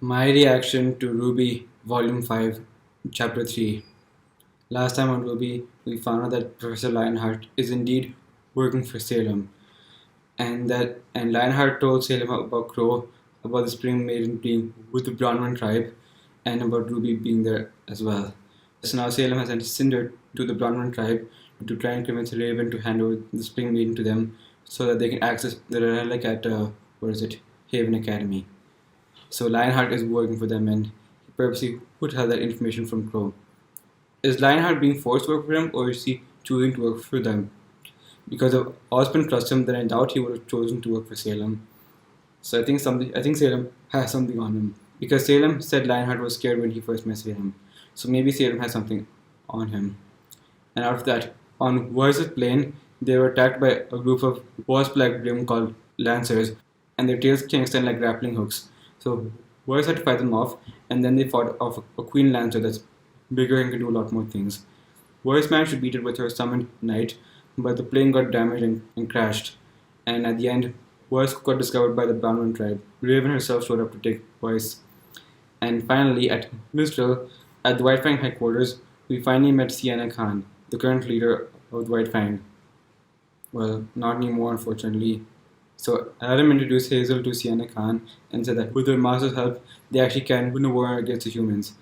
My reaction to RWBY Volume 5, Chapter 3. Last time on RWBY, we found out that Professor Lionheart is indeed working for Salem, and Lionheart told Salem about Crow, about the Spring Maiden being with the Bronwyn tribe, and about Ruby being there as well. So now Salem has sent Cinder to the Bronwyn tribe to try and convince Raven to hand over the Spring Maiden to them so that they can access the relic at Haven Academy. So Lionheart is working for them and he purposely would have that information from Crow. Is Lionheart being forced to work for him or is he choosing to work for them? Because if Osmond trusts him, then I doubt he would have chosen to work for Salem. So I think Salem has something on him. Because Salem said Lionheart was scared when he first met Salem. So maybe Salem has something on him. And out of that, on Versus Plain, they were attacked by a group of wasp-like Grim called Lancers, and their tails can extend like grappling hooks. So Verse had to fight them off, and then they fought off a Queen Lancer that's bigger and can do a lot more things. Verse managed to beat it with her summoned knight, but the plane got damaged and crashed. And at the end, Verse got discovered by the Bronwyn tribe. Raven herself showed up to take Verse. And finally, at Mistral, at the White Fang headquarters, we finally met Sienna Khan, the current leader of the White Fang. Well, not anymore, unfortunately. So Adam introduced Hazel to Sienna Khan and said that with her master's help, they actually can win a war against the humans.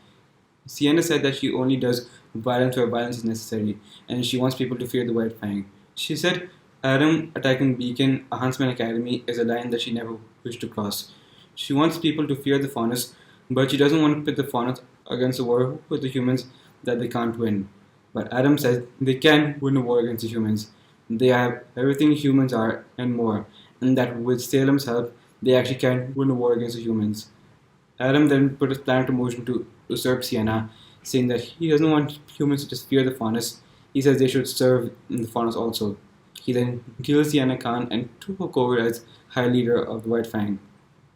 Sienna said that she only does violence where violence is necessary, and she wants people to fear the White Fang. She said Adam attacking Beacon, a Huntsman Academy, is a line that she never wished to cross. She wants people to fear the Faunus, but she doesn't want to pit the Faunus against a war with the humans that they can't win. But Adam says they can win a war against the humans. They have everything humans are and more, and that with Salem's help, they actually can win a war against the humans. Adam then put his plan into motion to usurp Sienna, saying that he doesn't want humans to just fear the Faunus. He says they should serve the Faunus also. He then kills Sienna Khan and took over as High Leader of the White Fang,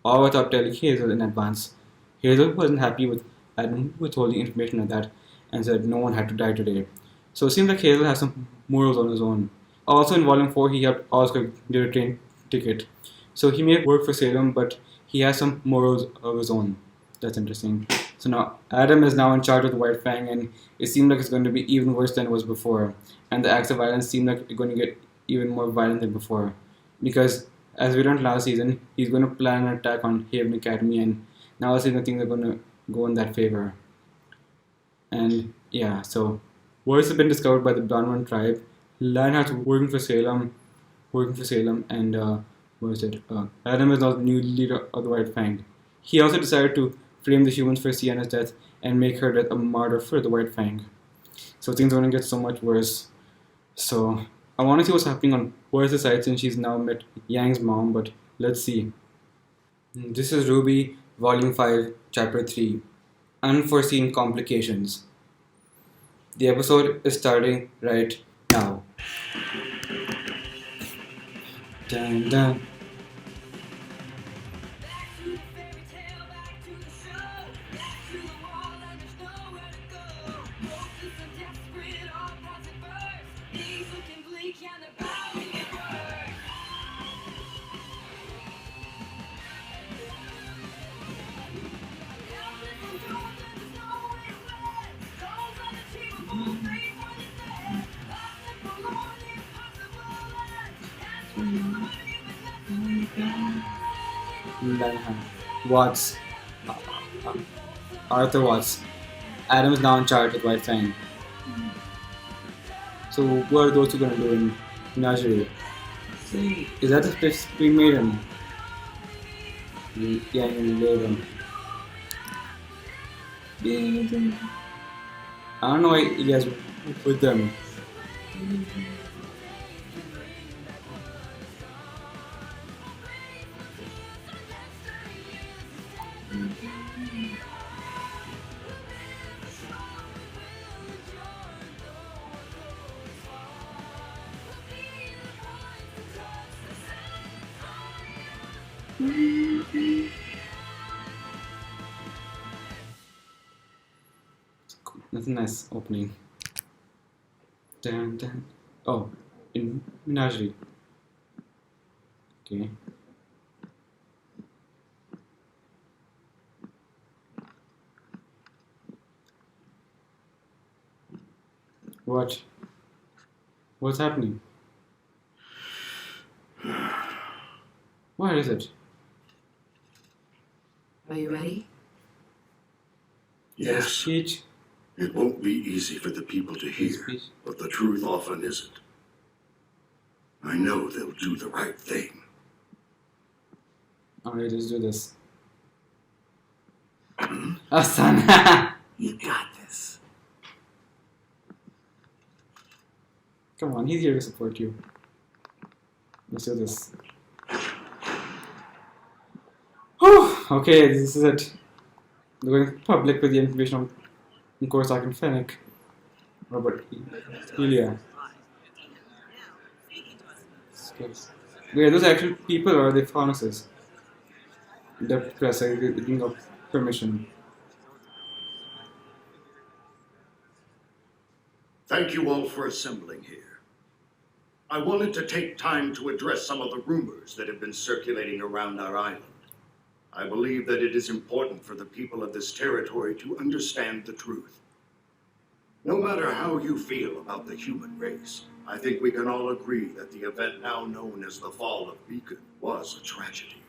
all without telling Hazel in advance. Hazel wasn't happy with Adam withholding information like that and said no one had to die today. So it seems like Hazel has some morals on his own. Also in Volume 4, he helped Oscar get a train ticket. So he may work for Salem, but he has some morals of his own. That's interesting. So now Adam is now in charge of the White Fang, and it seemed like it's going to be even worse than it was before. And the acts of violence seem like they're going to get even more violent than before. Because as we learned last season, he's going to plan an attack on Haven Academy, and now it seems like things are going to go in that favor. And yeah, so Voice has been discovered by the Bronwyn tribe. Lionheart's working for Salem, and Adam is now the new leader of the White Fang. He also decided to frame the humans for Sienna's death and make her death a martyr for the White Fang. So things are going to get so much worse. So I want to see what's happening on Voice's side since she's now met Yang's mom, but let's see. This is RWBY, Volume 5, Chapter 3, Unforeseen Complications. The episode is starting right now. Dun, dun. Watts, Arthur Watts. Adam is now in charge of White Fang. So what are those two gonna do in Menagerie? Is that the Spring Maiden? Yeah, in Raven. I don't know why you guys with them. That's a nice opening. Dun, dun. Oh, in Menagerie. Okay. What? What's happening? What is it? Are you ready? There's Yes, speech. it won't be easy for the people to hear, Speech. but the truth often isn't. I know they'll do the right thing. Alright, let's do this. Son. You got this. Come on, he's here to support you. Let's do this. Whew. Okay, this is it. We're going public with the information on Corsac and Fennec. Robert Ilya. Wait, are those actual people or are they furnaces? The press are giving up permission. Thank you all for assembling here. I wanted to take time to address some of the rumors that have been circulating around our island. I believe that it is important for the people of this territory to understand the truth. No matter how you feel about the human race, I think we can all agree that the event now known as the fall of Beacon was a tragedy.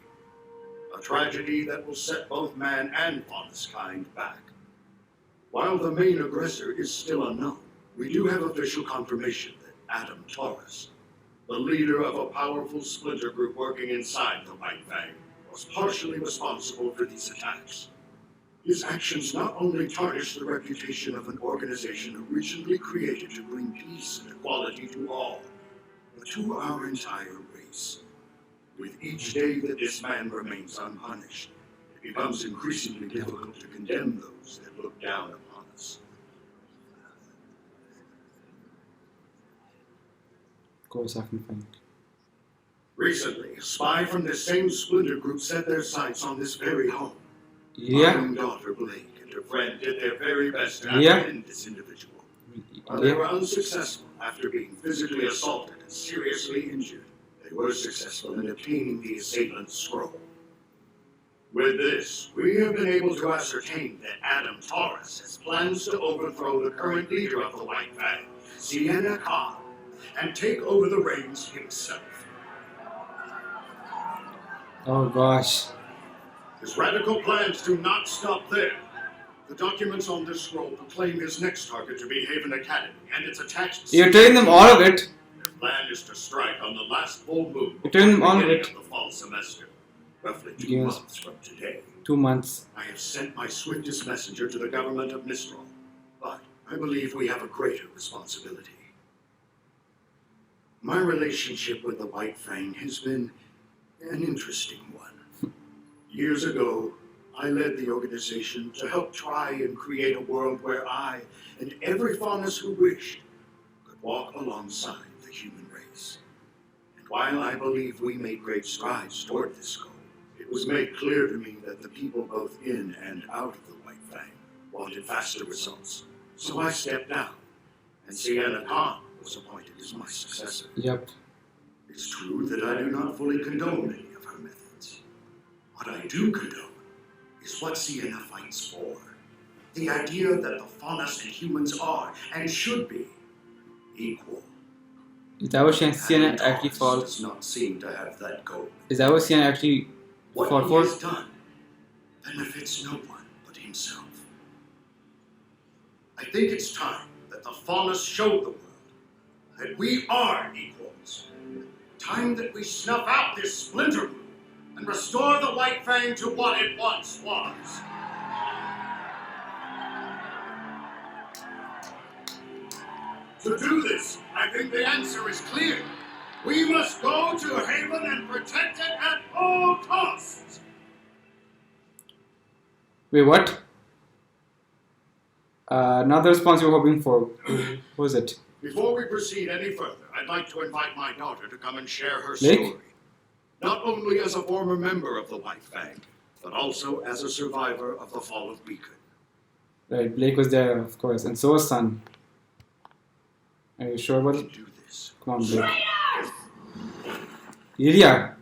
A tragedy that will set both man and Faunus kind back. While the main aggressor is still unknown, we do have official confirmation that Adam Taurus, the leader of a powerful splinter group working inside the White Fang, was partially responsible for these attacks. His actions not only tarnish the reputation of an organization originally created to bring peace and equality to all, but to our entire race. With each day that this man remains unpunished, it becomes increasingly difficult to condemn those that look down upon us. Corsac and Fennec. Recently, a spy from this same splinter group set their sights on this very home. Ilya? My own daughter Blake and her friend did their very best to Ilya? apprehend this individual. But they Ilya? were unsuccessful after being physically assaulted and seriously injured. They were successful in obtaining the assailant's scroll. With this, we have been able to ascertain that Adam Taurus has plans to overthrow the current leader of the White Fang, Sienna Khan, and take over the reins himself. Oh gosh. His radical plans do not stop there. The documents on this scroll proclaim his next target to be Haven Academy and its attached... You're telling them all of it. Their plan is to strike on the last full moon You're telling them all of beginning it. of the fall semester, roughly 2 Yes. months from today. 2 months. I have sent my swiftest messenger to the government of Mistral, but I believe we have a greater responsibility. My relationship with the White Fang has been an interesting one. Years ago, I led the organization to help try and create a world where I and every Faunus who wished could walk alongside the human race. And while I believe we made great strides toward this goal, it was made clear to me that the people both in and out of the White Fang wanted faster results. So I stepped down, and Sienna Khan was appointed as my successor. Yep. It's true that I do not fully condone any of her methods. What I do condone is what Sienna fights for. The idea that the Faunus and humans are, and should be, equal. Is that what Sienna And actually Taurus fought? does not seem to have that goal. Is that what Sienna actually What fought he for? has done benefits no one but himself. I think it's time that the Faunus showed the world that we are equals. Time that we snuff out this splinter group and restore the White Fang to what it once was. To do this, I think the answer is clear. We must go to Haven and protect it at all costs. Wait, what? Not the response you were hoping for. What was it? Before we proceed any further, I'd like to invite my daughter to come and share her Blake? story. Not only as a former member of the White Fang, but also as a survivor of the fall of Beacon. Right, Blake was there, of course, and so was Sun. Are you sure about We it? can do this. Come on, Blake. Ilya!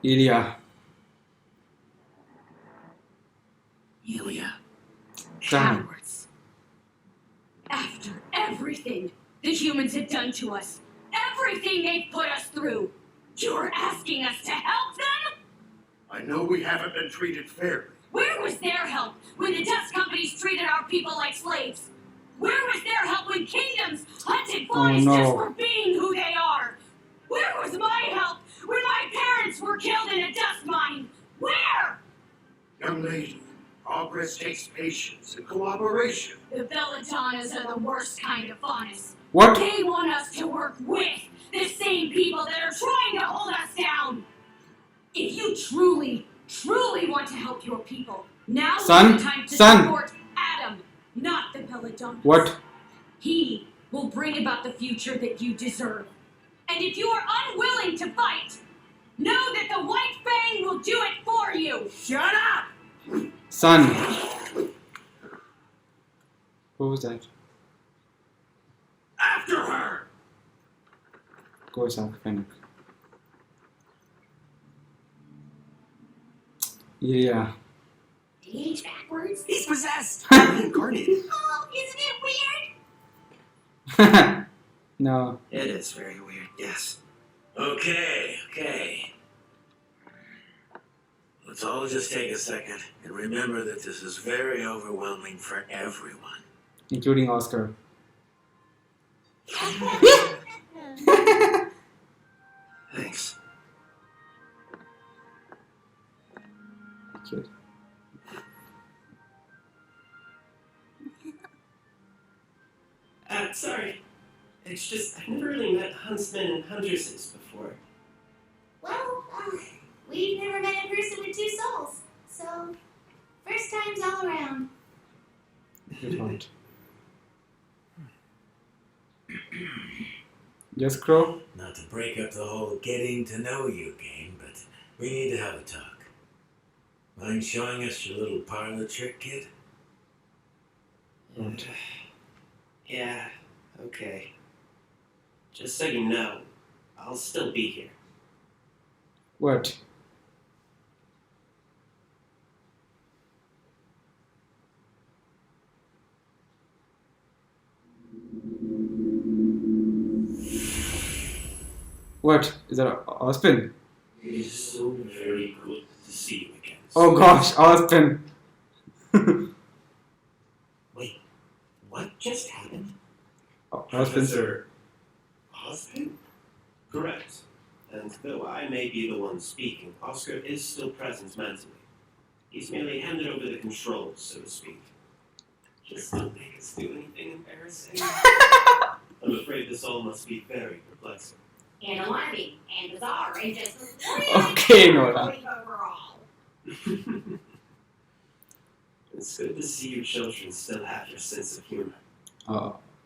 Ilya. Ilya. Damn. Cowards. After everything everything the humans have done to us. Everything they've put us through. You're asking us to help them? I know we haven't been treated fairly. Where was their help when the dust companies treated our people like slaves? Where was their help when kingdoms hunted Oh, boys no. just for being who they are? Where was my help when my parents were killed in a dust mine? Where? Young lady, progress takes patience and cooperation. The Belladonnas are the worst kind of honest. What? They want us to work with the same people that are trying to hold us down. If you truly want to help your people, now's Son? the time to Son? support Adam, not the Belladonnas. What? He will bring about the future that you deserve. And if you are unwilling to fight, know that the White Fang will do it for you. Shut up! Son. What was that? After her! Go South Panic. Yeah. Age backwards? He's possessed! Reincarnated. Oh, isn't it weird? No. It is very weird, yes. Okay. Let's all just take a second and remember that this is very overwhelming for everyone. Including Oscar. Thanks. Cute. Sorry. It's just, I've never really met huntsmen and huntresses before. Well, we've never met a person with two souls, so first times all around. Good point. Yes, Crow? Not to break up the whole getting to know you game, but we need to have a talk. Mind showing us your little parlor trick, kid? Right. Yeah, okay. Just so you know, I'll still be here. What? What? Is that Ospin? It is so very good to see you again. Oh gosh, Ospin! Wait, what just happened? Ospin, sir. Austin? Correct. And though I may be the one speaking, Oscar is still present mentally. He's merely handed over the controls, so to speak. Just don't make us do anything embarrassing. I'm afraid this all must be very perplexing. And alarming, and bizarre, and just Okay, Nora. overall. It's good to see you children still have your sense of humor.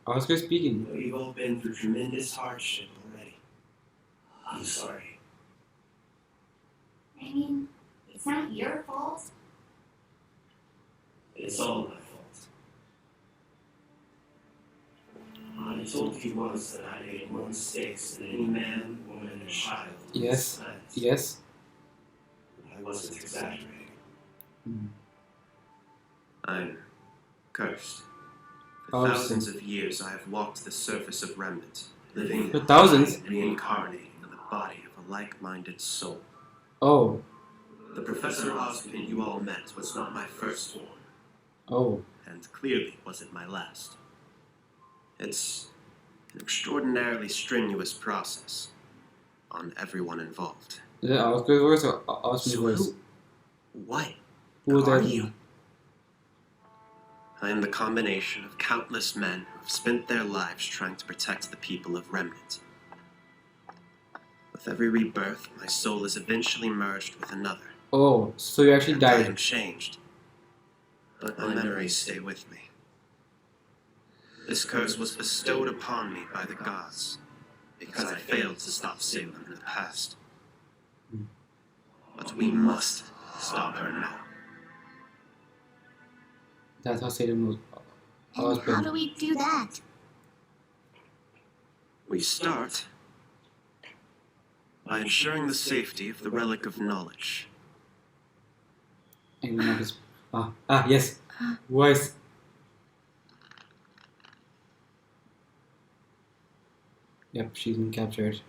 Oscar speaking. Though you've all been through tremendous hardship already. I'm sorry. I mean, it's not your fault. It's all my fault. I told you once that I made more mistakes than any man, woman, or child. on Yes. this planet. Yes? I wasn't exaggerating. I'm cursed. For Oh, thousands of years I have walked the surface of remnant, living For thousands? and reincarnating in the body of a like-minded soul. Oh. The Professor Osmond you all met was not my first one, Oh. and clearly wasn't my last. It's an extraordinarily strenuous process on everyone involved. Is it Oscar's voice or Ospin's So voice? What? Who was are that? you? I am the combination of countless men who have spent their lives trying to protect the people of Remnant. With every rebirth, my soul is eventually merged with another. Oh, so you actually And I am died. changed. But my memories stay with me. This curse was bestowed upon me by the gods, because I failed to stop Salem in the past. But we must stop her now. That's how Salem knows And how do Ospin. we do that? We start by ensuring the safety of the relic of knowledge. And not his. Yes. Voice. Yep, she's been captured.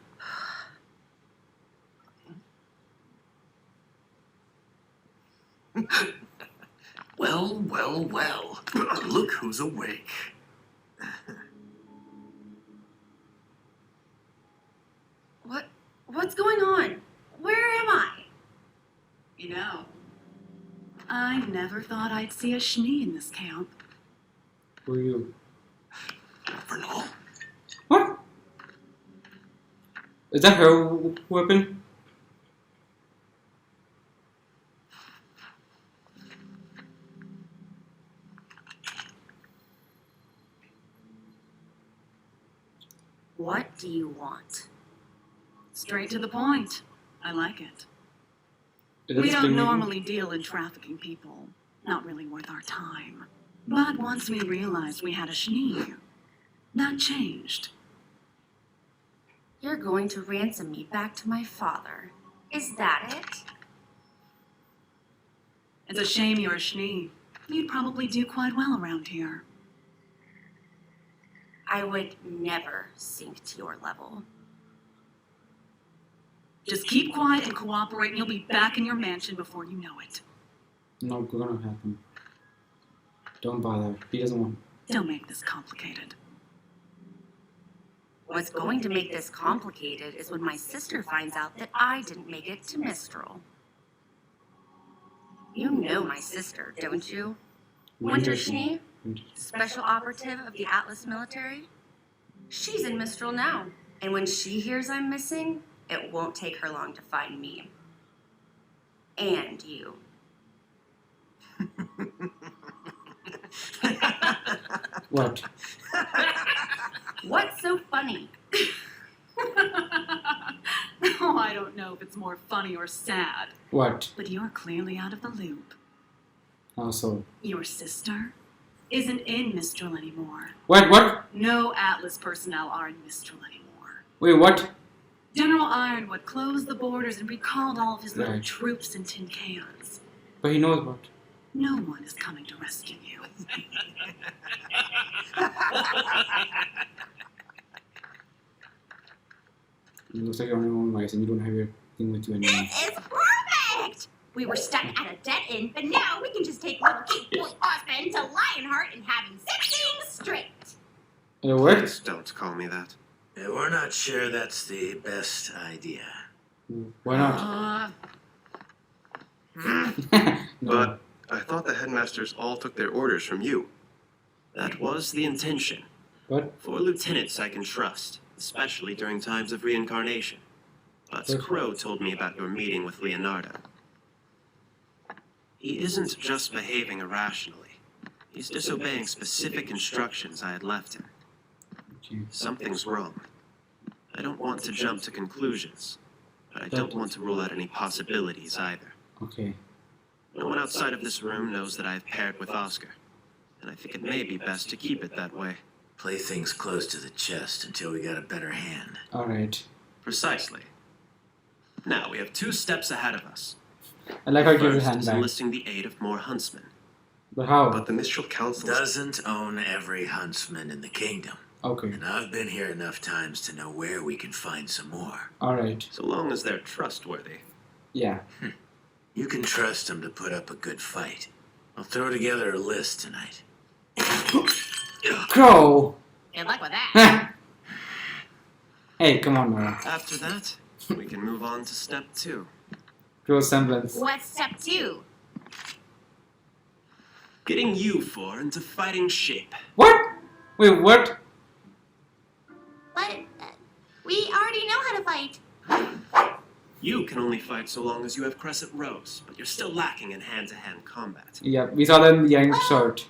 Well, well, well. Look who's awake. What's going on? Where am I? You know, I never thought I'd see a Schnee in this camp. Who are you? Vernal. What? Is that her weapon? What do you want? Straight to the point. I like it. Is that We don't Spring Maiden? normally deal in trafficking people. Not really worth our time. But once we realized we had a Schnee, that changed. You're going to ransom me back to my father. Is that it? It's a shame you're a Schnee. You'd probably do quite well around here. I would never sink to your level. Just keep quiet and cooperate, and you'll be back in your mansion before you know it. Not gonna happen. Don't bother. He doesn't want. Don't make this complicated. What's going to make this complicated is when my sister finds out that I didn't make it to Mistral. You know my sister, don't you? Winter Schnee, special operative of the Atlas military. She's in Mistral now, and when she hears I'm missing, it won't take her long to find me. And you. What? What's so funny? Oh, I don't know if it's more funny or sad, What? but you're clearly out of the loop. Also. Your sister isn't in Mistral anymore. What? No Atlas personnel are in Mistral anymore. Wait, what? General Ironwood closed the borders and recalled all of his little Right. troops in tin cans. But he knows what. No one is coming to rescue you. It looks like you're on your own rice and you don't have your thing with you anymore. This is perfect! We were stuck at a dead end, but now we can just take little cute boy Osmond to Lionheart and have him 16 straight. It worked? Please don't call me that. We're not sure that's the best idea. Why not? No. But I thought the headmasters all took their orders from you. That was the intention. What? For lieutenants I can trust, especially during times of reincarnation. But Crow told me about your meeting with Leonardo. He isn't just behaving irrationally. He's disobeying specific instructions I had left him. Okay. Something's wrong. I don't want to jump to conclusions, but I don't want to rule out any possibilities either. Okay. No one outside of this room knows that I have paired with Oscar, and I think it may be best to keep it that way. Play things close to the chest until we got a better hand. Alright. Precisely. Now we have 2 steps ahead of us. I like how he gives his First hand is back. enlisting the aid of more huntsmen. But how? But the Mistral Council Doesn't own every huntsman in the kingdom. Okay. And I've been here enough times to know where we can find some more. Alright. so long as they're trustworthy. Yeah. You can trust them to put up a good fight. I'll throw together a list tonight. Crow! Good luck with that. Hey, come on, Nora. After that, we can move on to step 2. Crow semblance. What's step 2? Getting you 4 into fighting shape. What? Wait, what? But we already know how to fight. You can only fight so long as you have crescent rows, but you're still lacking in hand-to-hand combat. Yeah, we saw that in the Yang short.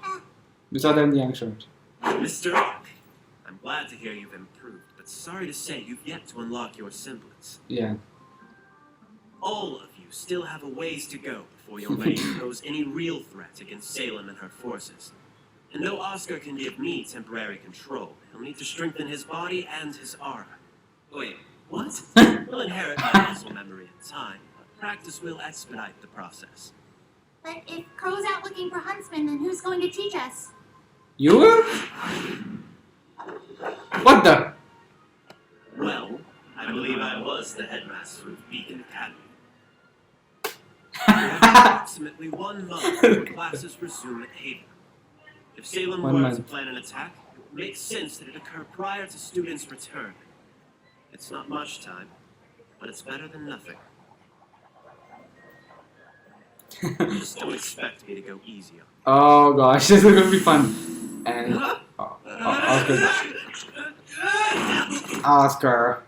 We saw that in the Yang short. Mr. Ark, I'm glad to hear you've improved, but sorry to say you've yet to unlock your semblance. Yeah. All of you still have a ways to go before you're ready to pose any real threat against Salem and her forces. And though Oscar can give me temporary control, he'll need to strengthen his body and his aura. Wait, what? We'll inherit my muscle memory in time, but practice will expedite the process. But if Crow's out looking for huntsmen, then who's going to teach us? You were? What the? as the headmaster of Beacon Academy. We have approximately 1 month before classes resume at Haven. If Salem 1 were to month. plan an attack, it would make sense that it occur prior to students' return. It's not much time, but it's better than nothing. Just don't expect me to go easy on Oh gosh, this is gonna be fun. And Oscar. Oscar.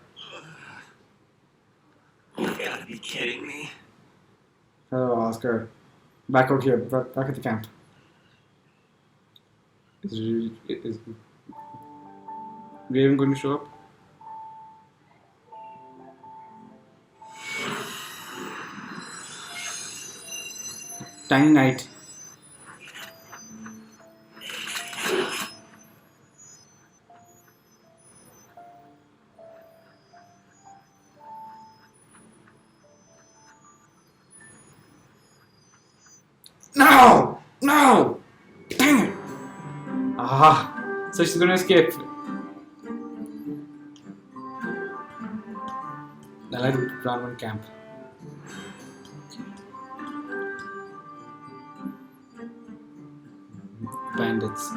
you. You gotta be kidding me. Hello, Oscar. Back out here, back at the camp. Is Raven going to show up? Tiny night. No! No! Dang it! Ah, so she's gonna escape. I like the brown one camp. Bandits.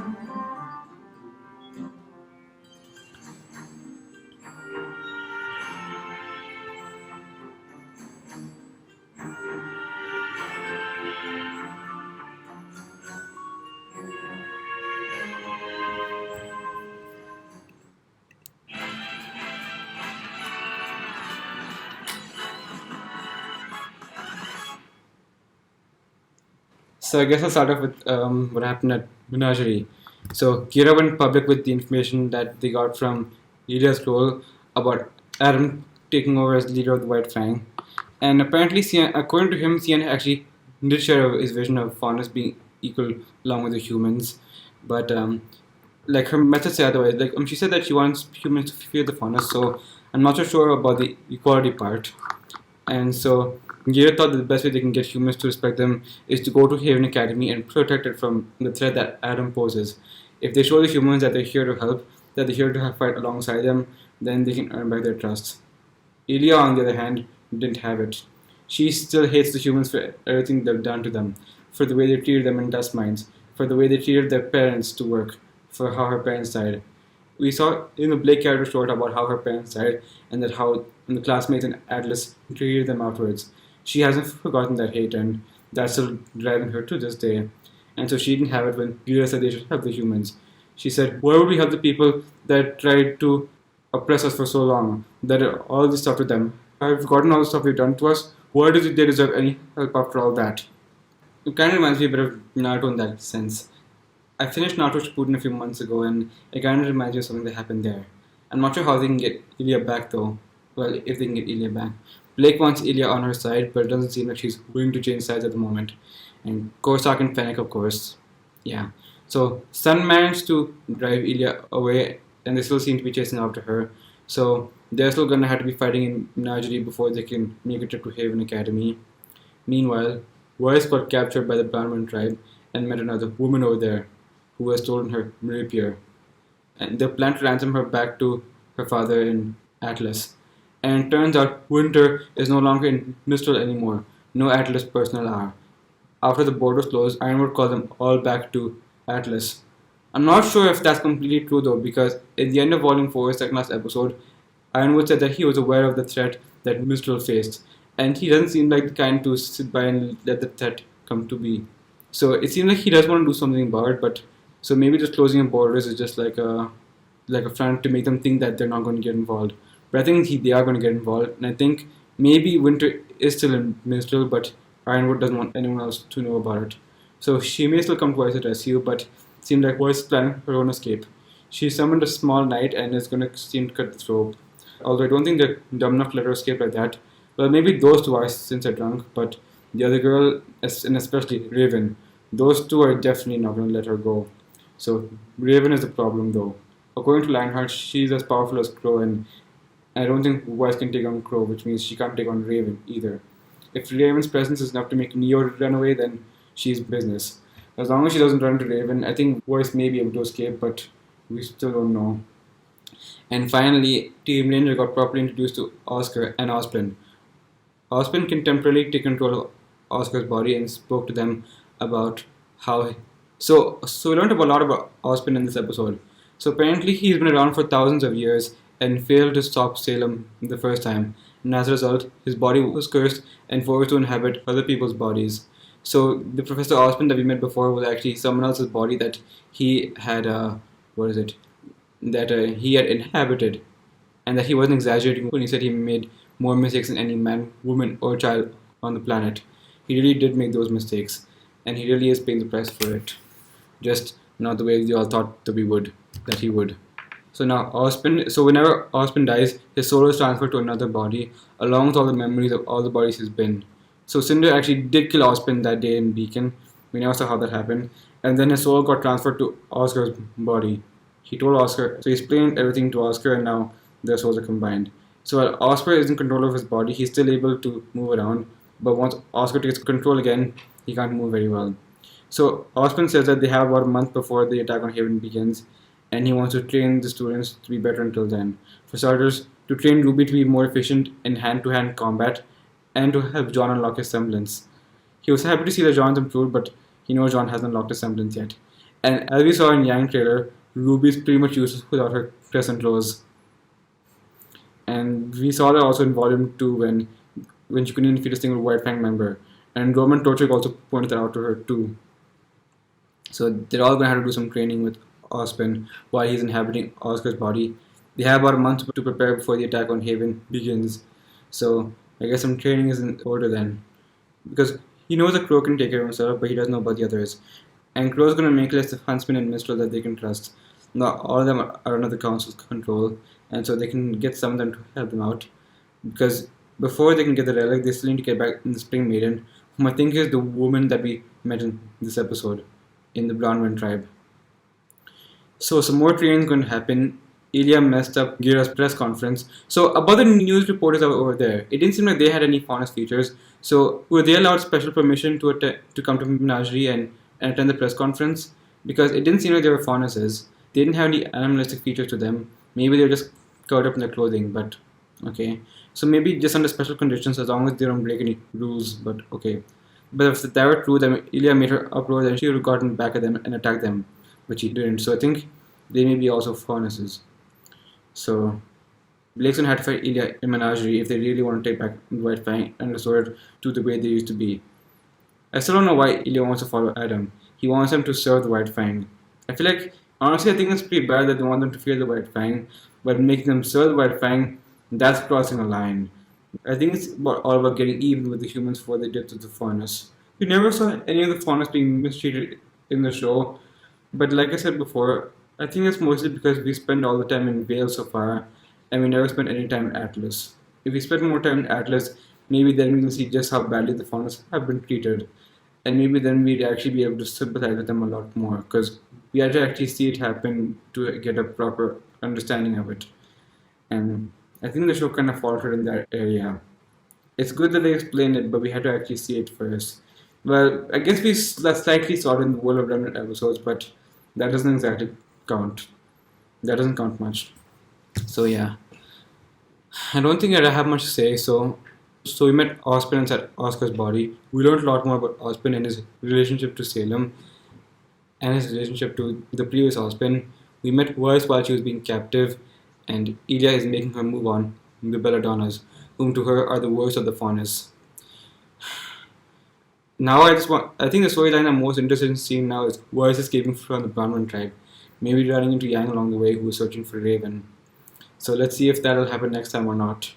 So I guess I'll start off with what happened at Menagerie. So Kira went public with the information that they got from Lydia Scroll about Adam taking over as leader of the White Fang. And apparently, according to him, Cian actually did share his vision of faunus being equal along with the humans. But like her methods say otherwise. Like she said that she wants humans to fear the faunus, so I'm not so sure about the equality part. And so Gira thought that the best way they can get humans to respect them is to go to Haven Academy and protect it from the threat that Adam poses. If they show the humans that they're here to help, that they're here to fight alongside them, then they can earn back their trust. Ilya, on the other hand, didn't have it. She still hates the humans for everything they've done to them, for the way they treated them in dust mines, for the way they treated their parents to work, for how her parents died. We saw in the Blake character short about how her parents died and that how the classmates in Atlas treated them afterwards. She hasn't forgotten that hate, and that's still driving her to this day. And so she didn't have it when Lyra said they should help the humans. She said, why would we help the people that tried to oppress us for so long, that all this stuff to them? I've forgotten all the stuff they've done to us. Why do they deserve any help after all that? It kind of reminds me a bit of Naruto in that sense. I finished Naruto Shippuden a few months ago, and it kind of reminds me of something that happened there. I'm not sure how they can get Ilya back though. Well, if they can get Ilya back. Blake wants Ilya on her side, but it doesn't seem like she's willing to change sides at the moment. And Korsak and Fennec, of course. Yeah. So Sun managed to drive Ilya away, and they still seem to be chasing after her. So they're still gonna have to be fighting in Menagerie before they can make a trip to Haven Academy. Meanwhile, Weiss got captured by the Brahmin tribe and met another woman over there who has stolen her rapier. And they plan to ransom her back to her father in Atlas. And it turns out Winter is no longer in Mistral anymore. No Atlas personnel are. After the borders closed, Ironwood called them all back to Atlas. I'm not sure if that's completely true though, because at the end of Volume 4, second last episode, Ironwood said that he was aware of the threat that Mistral faced, and he doesn't seem like the kind to sit by and let the threat come to be. So it seems like he does want to do something about it, but so maybe just closing the borders is just like a front to make them think that they're not going to get involved. But I think they are going to get involved, and I think maybe Winter is still in Minstrel, but Ironwood doesn't want anyone else to know about it. So she may still come to Weiss' rescue, but it seems like Weiss is planning her own escape. She summoned a small knight and is going to seem to cut the throat. Although I don't think they're dumb enough to let her escape like that. Well, maybe those two are since they're drunk, but the other girl, and especially Raven, those two are definitely not going to let her go. So Raven is the problem though. According to Lionheart, she's as powerful as Crow, and I don't think Weiss can take on Crow, which means she can't take on Raven either. If Raven's presence is enough to make Neo run away, then she's business. As long as she doesn't run to Raven, I think Weiss may be able to escape, but we still don't know. And finally, Team Ranger got properly introduced to Oscar and Osplin. Osplin can temporarily take control of Oscar's body and spoke to them about how. So we learned a lot about Osplin in this episode. So apparently he's been around for thousands of years and failed to stop Salem the first time. And as a result, his body was cursed and forced to inhabit other people's bodies. So the Professor Osplin that we met before was actually someone else's body that he had, what is it? That he had inhabited, and that he wasn't exaggerating when he said he made more mistakes than any man, woman, or child on the planet. He really did make those mistakes, and he really is paying the price for it. Just not the way we all thought that he would. So now Osplin. So whenever Osplin dies, his soul is transferred to another body, along with all the memories of all the bodies he's been. So Cinder actually did kill Osplin that day in Beacon. We never saw how that happened, and then his soul got transferred to Oscar's body. He told Oscar, so he explained everything to Oscar, and now their souls are combined. So while Oscar is in control of his body, he's still able to move around, but once Oscar takes control again, he can't move very well. So Osplin says that they have about a month before the attack on Haven begins, and he wants to train the students to be better until then. For starters, to train Ruby to be more efficient in hand-to-hand combat, and to help John unlock his semblance. He was happy to see that John's improved, but he knows John hasn't unlocked his semblance yet. And as we saw in Yang trailer, Ruby's pretty much useless without her crescent clothes. And we saw that also in Volume 2 when she couldn't defeat a single White Fang member. And Roman Torchic also pointed that out to her too. So they're all going to have to do some training with Osplin while he's inhabiting Oscar's body. They have about a month to prepare before the attack on Haven begins. So I guess some training is in order then. Because he knows that Crow can take care of himself, but he doesn't know about the others. And Crow's going to make a list of Huntsman and Minstrel that they can trust. Not all of them are under the Council's control, and so they can get some of them to help them out. Because before they can get the relic, they still need to get back in the Spring Maiden, whom I think is the woman that we met in this episode, in the Brownwind tribe. So some more training is going to happen. Ilya messed up Gira's press conference. So about the news reporters that were over there, it didn't seem like they had any faunus features. So were they allowed special permission to come to Menagerie and attend the press conference? Because it didn't seem like they were faunuses. They didn't have any animalistic features to them. Maybe they were just covered up in their clothing, but okay. So maybe just under special conditions as long as they don't break any rules, but okay. But if that were true, then Ilya made her uproar, then she would have gotten back at them and attacked them, but she didn't. So I think they may be also faunuses. So Blakeson had to fight Ilya in Menagerie if they really want to take back the White Fang and restore it to the way they used to be. I still don't know why Ilya wants to follow Adam. He wants them to serve the White Fang. I feel like, honestly, I think it's pretty bad that they want them to fear the White Fang, but making them serve the White Fang, that's crossing a line. I think it's all about getting even with the humans for what they did to the Faunus. We never saw any of the Faunus being mistreated in the show, but like I said before, I think it's mostly because we spend all the time in Vale so far, and we never spend any time in Atlas. If we spend more time in Atlas, maybe then we can see just how badly the Faunus have been treated, and maybe then we'd actually be able to sympathize with them a lot more, because we had to actually see it happen to get a proper understanding of it. And I think the show kind of faltered in that area. It's good that they explained it, but we had to actually see it first. Well, I guess we slightly saw it in the World of Remnant episodes, but that doesn't exactly count. That doesn't count much. So yeah. I don't think I have much to say, so we met Osplin inside Oscar's body. We learned a lot more about Osplin and his relationship to Salem and his relationship to the previous Osplin. We met Weiss while she was being captive, and Ilya is making her move on, the Belladonnas, whom to her are the worst of the Faunus. Now I think the storyline I'm most interested in seeing now is Weiss escaping from the Brownwind tribe, maybe running into Yang along the way who is searching for Raven. So let's see if that'll happen next time or not.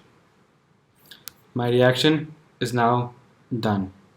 My reaction is now done.